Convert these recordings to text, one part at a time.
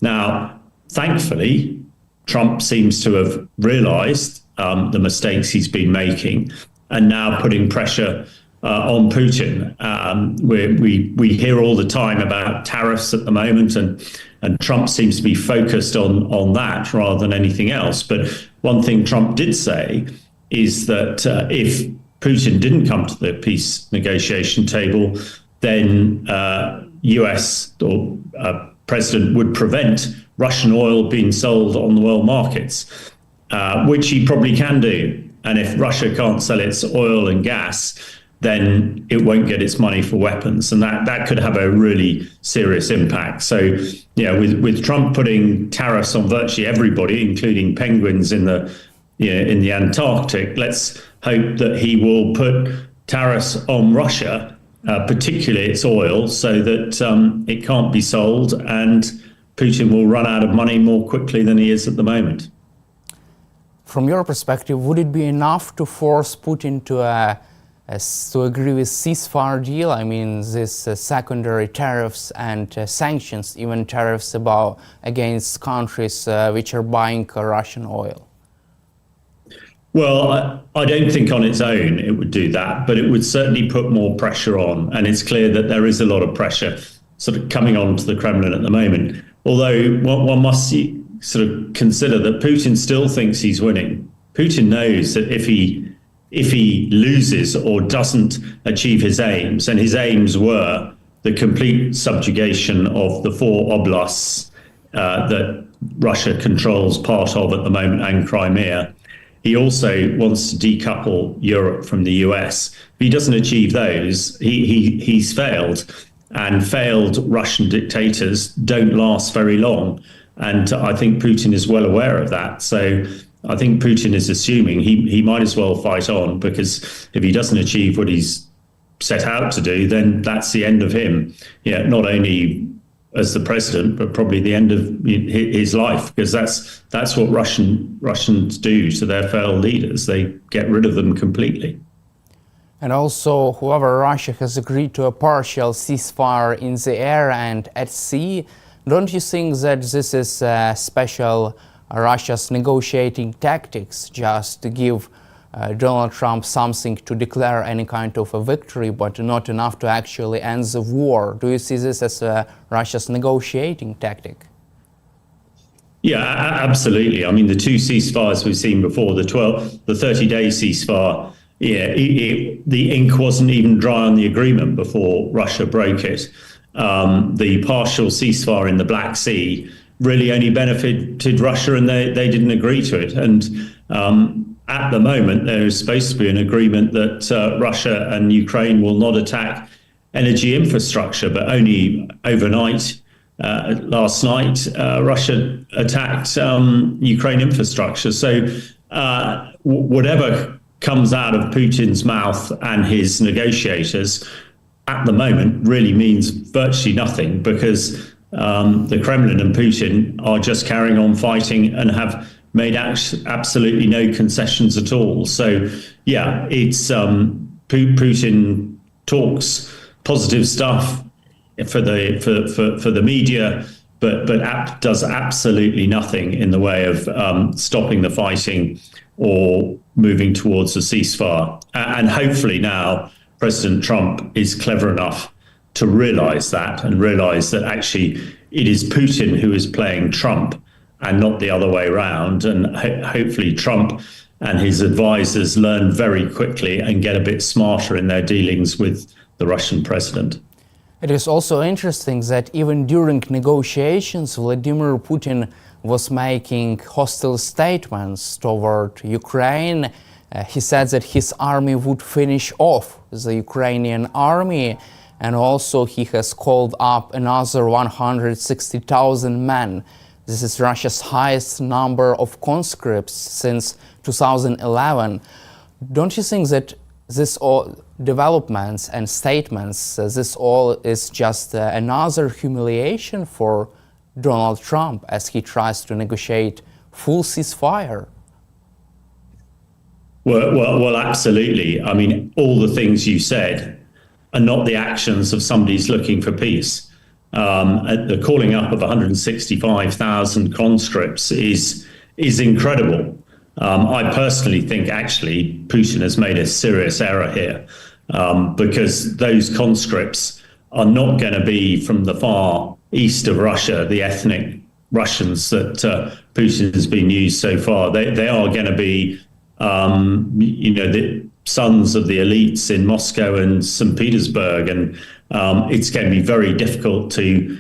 Now, thankfully, Trump seems to have realized the mistakes he's been making and now putting pressure on Putin. We hear all the time about tariffs at the moment, and Trump seems to be focused on that rather than anything else. But one thing Trump did say is that if Putin didn't come to the peace negotiation table, then US or president would prevent Russian oil being sold on the world markets, which he probably can do. And if Russia can't sell its oil and gas, then it won't get its money for weapons, and that could have a really serious impact. So, with Trump putting tariffs on virtually everybody, including penguins in the Antarctic, let's hope that he will put tariffs on Russia, particularly its oil, so that it can't be sold, and Putin will run out of money more quickly than he is at the moment. From your perspective, would it be enough to force Putin to agree with ceasefire deal? I mean, this secondary tariffs and sanctions, even tariffs against countries which are buying Russian oil? Well, I don't think on its own it would do that, but it would certainly put more pressure on. And it's clear that there is a lot of pressure sort of coming on to the Kremlin at the moment. Although one must sort of consider that Putin still thinks he's winning. Putin knows that if he loses or doesn't achieve his aims, and his aims were the complete subjugation of the 4 oblasts that Russia controls part of at the moment, and Crimea. He also wants to decouple Europe from the US. If he doesn't achieve those, he's failed. And failed Russian dictators don't last very long. And I think Putin is well aware of that. So I think Putin is assuming he might as well fight on, because if he doesn't achieve what he's set out to do, then that's the end of him. Yeah, not only as the president, but probably the end of his life, because that's what Russians do to their failed leaders. They get rid of them completely. And also, however, Russia has agreed to a partial ceasefire in the air and at sea. Don't you think that this is special Russia's negotiating tactics, just to give Donald Trump something to declare any kind of a victory, but not enough to actually end the war? Do you see this as Russia's negotiating tactic? Yeah, absolutely. I mean, the 2 ceasefires we've seen before, the 30-day ceasefire, the ink wasn't even dry on the agreement before Russia broke it. The partial ceasefire in the Black Sea really only benefited Russia, and they didn't agree to it. And at the moment, there is supposed to be an agreement that Russia and Ukraine will not attack energy infrastructure, but only overnight, last night, Russia attacked Ukraine infrastructure. So whatever comes out of Putin's mouth and his negotiators at the moment really means virtually nothing, because the Kremlin and Putin are just carrying on fighting and have made absolutely no concessions at all. So, yeah, it's Putin talks positive stuff for the media, but does absolutely nothing in the way of stopping the fighting or moving towards a ceasefire. And hopefully now President Trump is clever enough to realize that, and realize that actually it is Putin who is playing Trump and not the other way around. And hopefully Trump and his advisors learn very quickly and get a bit smarter in their dealings with the Russian president. It is also interesting that even during negotiations, Vladimir Putin was making hostile statements toward Ukraine. He said that his army would finish off the Ukrainian army, and also he has called up another 160,000 men. This is Russia's highest number of conscripts since 2011. Don't you think that this all developments and statements, this all is just another humiliation for Donald Trump as he tries to negotiate full ceasefire? Well, absolutely. I mean, all the things you said are not the actions of somebody who's looking for peace. The calling up of 165,000 conscripts is incredible. I personally think actually Putin has made a serious error here, because those conscripts are not going to be from the far east of Russia, the ethnic Russians that Putin has been used so far. They are going to be, the sons of the elites in Moscow and St. Petersburg, and it's going to be very difficult to,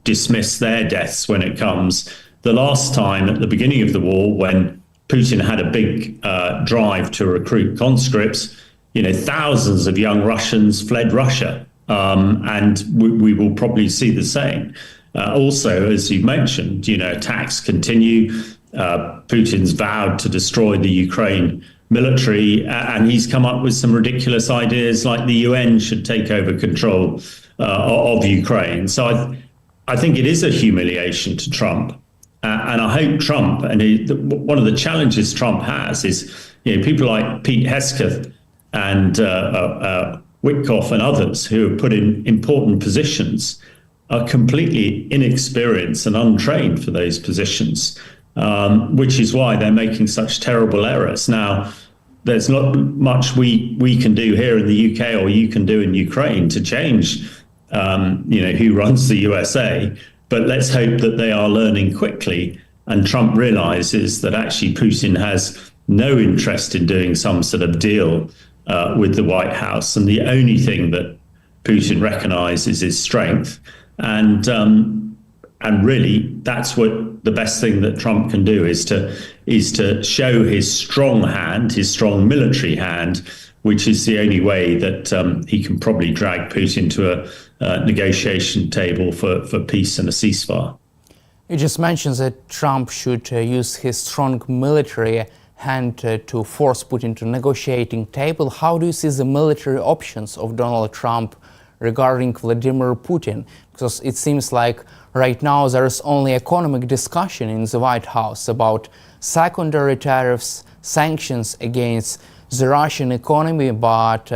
dismiss their deaths when it comes. The last time at the beginning of the war, when Putin had a big drive to recruit conscripts, thousands of young Russians fled Russia, and we will probably see the same. Also, as you mentioned, attacks continue. Putin's vowed to destroy the Ukraine military, and he's come up with some ridiculous ideas like the UN should take over control of Ukraine. So I think it is a humiliation to Trump. And I hope Trump, and one of the challenges Trump has is, people like Pete Hegseth and Witkoff and others who are put in important positions are completely inexperienced and untrained for those positions, which is why they're making such terrible errors. Now, there's not much we can do here in the UK or you can do in Ukraine to change, who runs the USA. But let's hope that they are learning quickly, and Trump realizes that actually Putin has no interest in doing some sort of deal with the White House, and the only thing that Putin recognizes is strength. And really, that's what the best thing that Trump can do is to show his strong hand, his strong military hand, which is the only way that he can probably drag Putin to a negotiation table for peace and a ceasefire. You just mentioned that Trump should use his strong military hand to force Putin to negotiating table. How do you see the military options of Donald Trump regarding Vladimir Putin? Because it seems like right now there is only economic discussion in the White House about secondary tariffs, sanctions against the Russian economy, but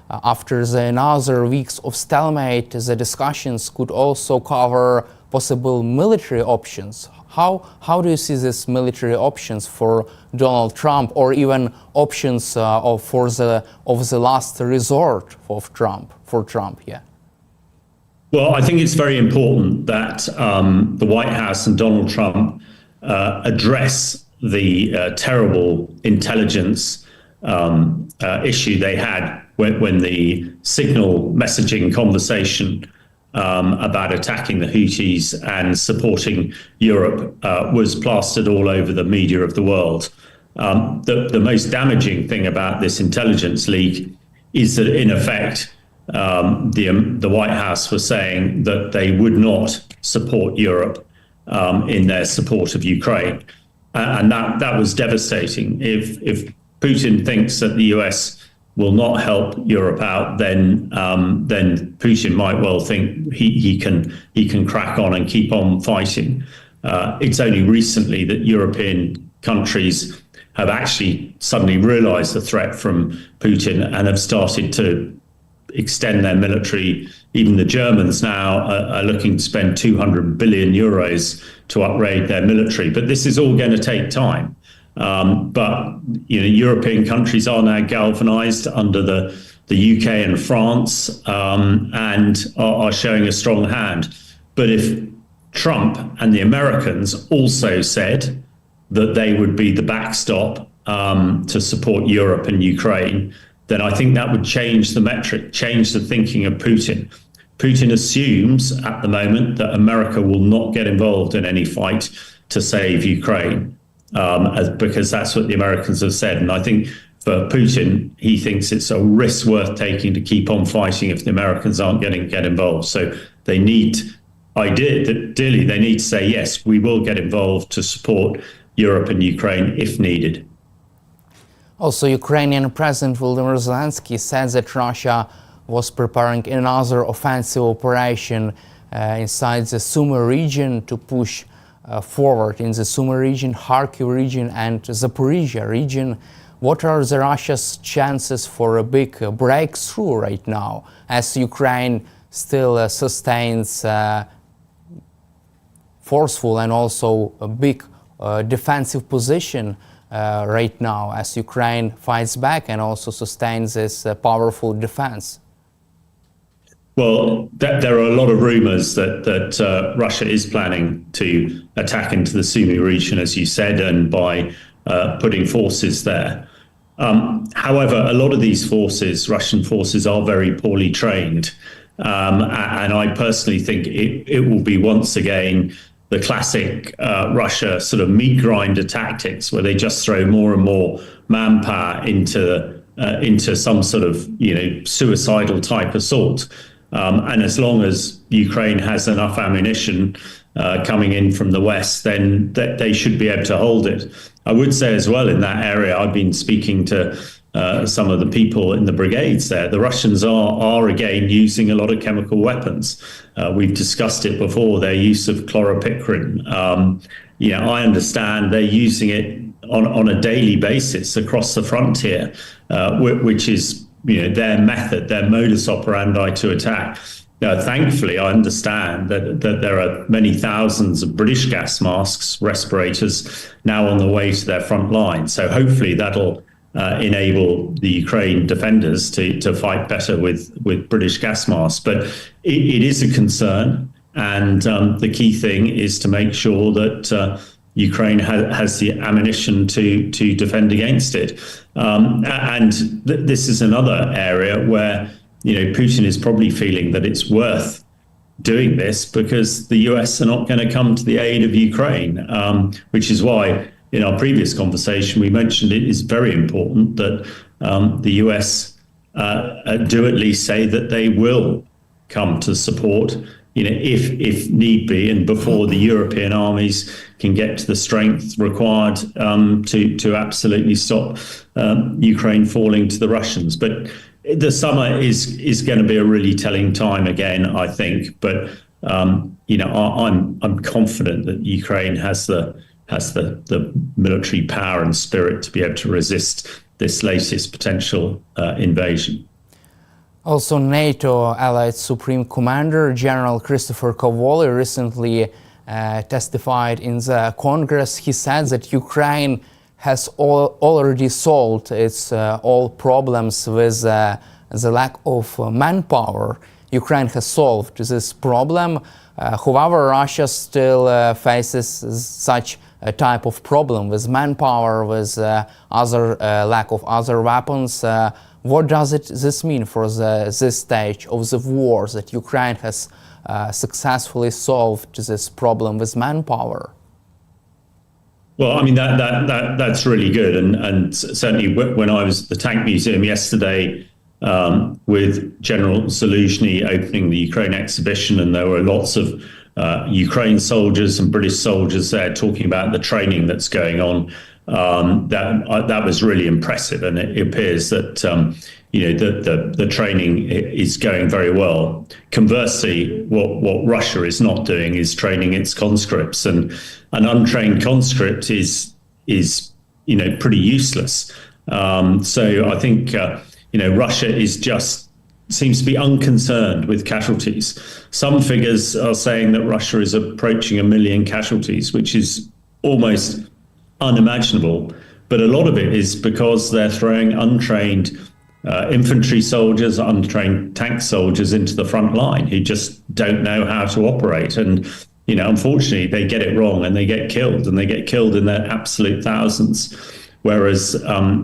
after the another weeks of stalemate, the discussions could also cover possible military options. How do you see these military options for Donald Trump, or even options of the last resort of Trump? Yeah. Well, I think it's very important that the White House and Donald Trump address the terrible intelligence issue they had when the signal messaging conversation about attacking the Houthis and supporting Europe was plastered all over the media of the world. The most damaging thing about this intelligence leak is that, in effect, the White House was saying that they would not support Europe in their support of Ukraine, and that was devastating. If Putin thinks that the US will not help Europe out, then Putin might well think he can crack on and keep on fighting. It's only recently that European countries have actually suddenly realized the threat from Putin and have started to extend their military. Even the Germans now are looking to spend 200 billion euros to upgrade their military. But this is all going to take time. But European countries are now galvanized under the UK and France, and are showing a strong hand. But if Trump and the Americans also said that they would be the backstop to support Europe and Ukraine, then I think that would change the metric, change the thinking of Putin. Putin assumes at the moment that America will not get involved in any fight to save Ukraine, because that's what the Americans have said. And I think for Putin, he thinks it's a risk worth taking to keep on fighting if the Americans aren't going to get involved. So they need, ideally, they need to say, yes, we will get involved to support Europe and Ukraine if needed. Also, Ukrainian President Volodymyr Zelensky said that Russia was preparing another offensive operation inside the Sumy region to push forward in the Sumy region, Kharkiv region and Zaporizhia region. What are the Russia's chances for a big breakthrough right now, as Ukraine still sustains forceful and also a big defensive position right now as Ukraine fights back and also sustains this powerful defense? Well, there are a lot of rumors that Russia is planning to attack into the Sumy region, as you said, and by putting forces there. However, a lot of these forces, Russian forces, are very poorly trained. And I personally think it will be once again the classic Russia sort of meat grinder tactics, where they just throw more and more manpower into some sort of suicidal type assault. And as long as Ukraine has enough ammunition coming in from the West, then they should be able to hold it. I would say as well in that area, I've been speaking to some of the people in the brigades there. The Russians are again using a lot of chemical weapons. We've discussed it before, their use of chloropicrine. I understand they're using it on a daily basis across the frontier, which is their method, their modus operandi to attack. Thankfully, I understand that there are many thousands of British gas masks, respirators, now on the way to their front line. So hopefully that'll enable the Ukraine defenders to fight better with British gas masks. But it is a concern, and the key thing is to make sure that Ukraine has the ammunition to defend against it. This is another area where Putin is probably feeling that it's worth doing this because the US are not going to come to the aid of Ukraine, which is why in our previous conversation we mentioned it is very important that the US do at least say that they will come to support, if need be, and before the European armies can get to the strength required to absolutely stop Ukraine falling to the Russians. But the summer is going to be a really telling time again, I think. But I'm confident that Ukraine has the military power and spirit to be able to resist this latest potential invasion. Also, NATO Allied Supreme Commander General Christopher Cavoli recently testified in the Congress. He said that Ukraine has already solved its all problems with the lack of manpower. Ukraine has solved this problem. However, Russia still faces such a type of problem with manpower, with other lack of other weapons. What does this mean for this stage of the war, that Ukraine has successfully solved this problem with manpower? Well, I mean, that's really good. And certainly when I was at the Tank Museum yesterday with General Zelensky opening the Ukraine exhibition, and there were lots of Ukraine soldiers and British soldiers there talking about the training that's going on. That was really impressive, and it appears that the training is going very well. Conversely, what Russia is not doing is training its conscripts, and an untrained conscript is pretty useless. So I think Russia seems to be unconcerned with casualties. Some figures are saying that Russia is approaching 1 million casualties, which is almost unimaginable. But a lot of it is because they're throwing untrained infantry soldiers, untrained tank soldiers into the front line who just don't know how to operate. And, unfortunately, they get it wrong and they get killed, and they get killed in their absolute thousands. Whereas,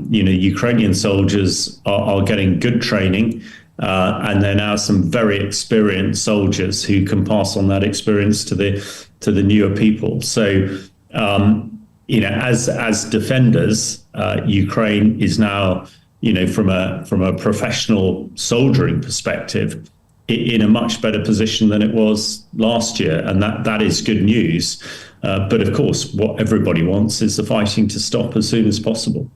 Ukrainian soldiers are getting good training, and they're now some very experienced soldiers who can pass on that experience to the newer people. So, as defenders, Ukraine is now, from a professional soldiering perspective, in a much better position than it was last year, and that is good news. But of course, what everybody wants is the fighting to stop as soon as possible.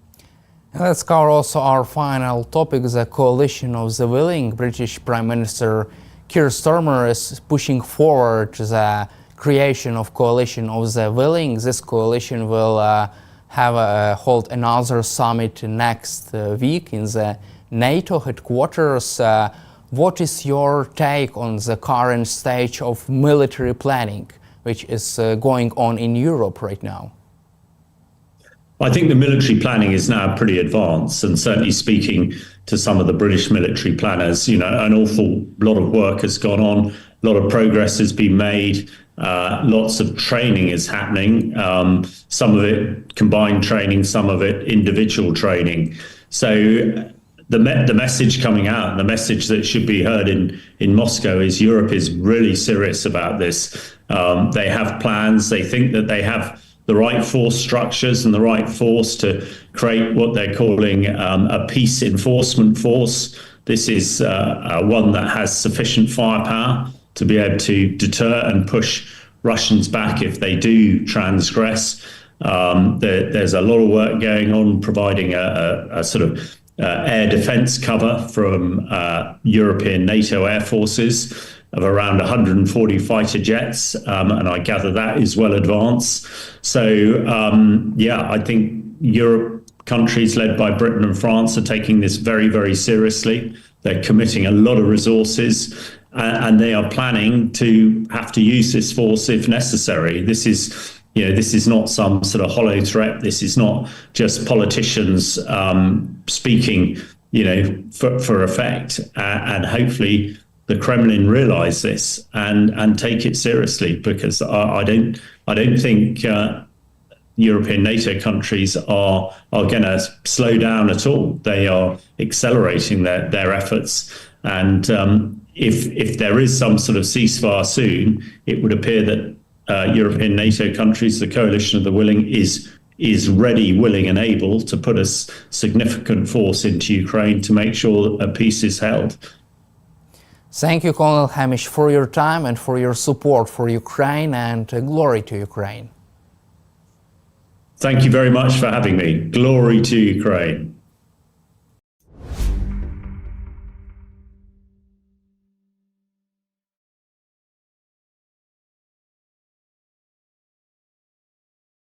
Let's cover also our final topic, the coalition of the willing. British Prime Minister Keir Starmer is pushing forward the creation of coalition of the willing. This coalition will hold another summit next week in the NATO headquarters. what is your take on the current stage of military planning, which is going on in Europe right now? I think the military planning is now pretty advanced, and certainly speaking to some of the British military planners, an awful lot of work has gone on, a lot of progress has been made, lots of training is happening, some of it combined training, some of it individual training. So the message coming out, and the message that should be heard in Moscow is Europe is really serious about this. They have plans, they think that they have the right force structures and the right force to create what they're calling a peace enforcement force. This is one that has sufficient firepower to be able to deter and push Russians back if they do transgress. There's a lot of work going on providing a sort of air defense cover from European NATO air forces of around 140 fighter jets, and I gather that is well advanced. So, I think Europe countries led by Britain and France are taking this very, very seriously. They're committing a lot of resources, and they are planning to have to use this force if necessary. This is not some sort of hollow threat. This is not just politicians speaking, for effect. And hopefully the Kremlin realize this and take it seriously, because I don't think European NATO countries are going to slow down at all. They are accelerating their efforts, and if there is some sort of ceasefire soon, it would appear that European NATO countries, the coalition of the willing, is ready, willing, and able to put a significant force into Ukraine to make sure that a peace is held. Thank you, Colonel Hamish, for your time and for your support for Ukraine, and glory to Ukraine. Thank you very much for having me. Glory to Ukraine.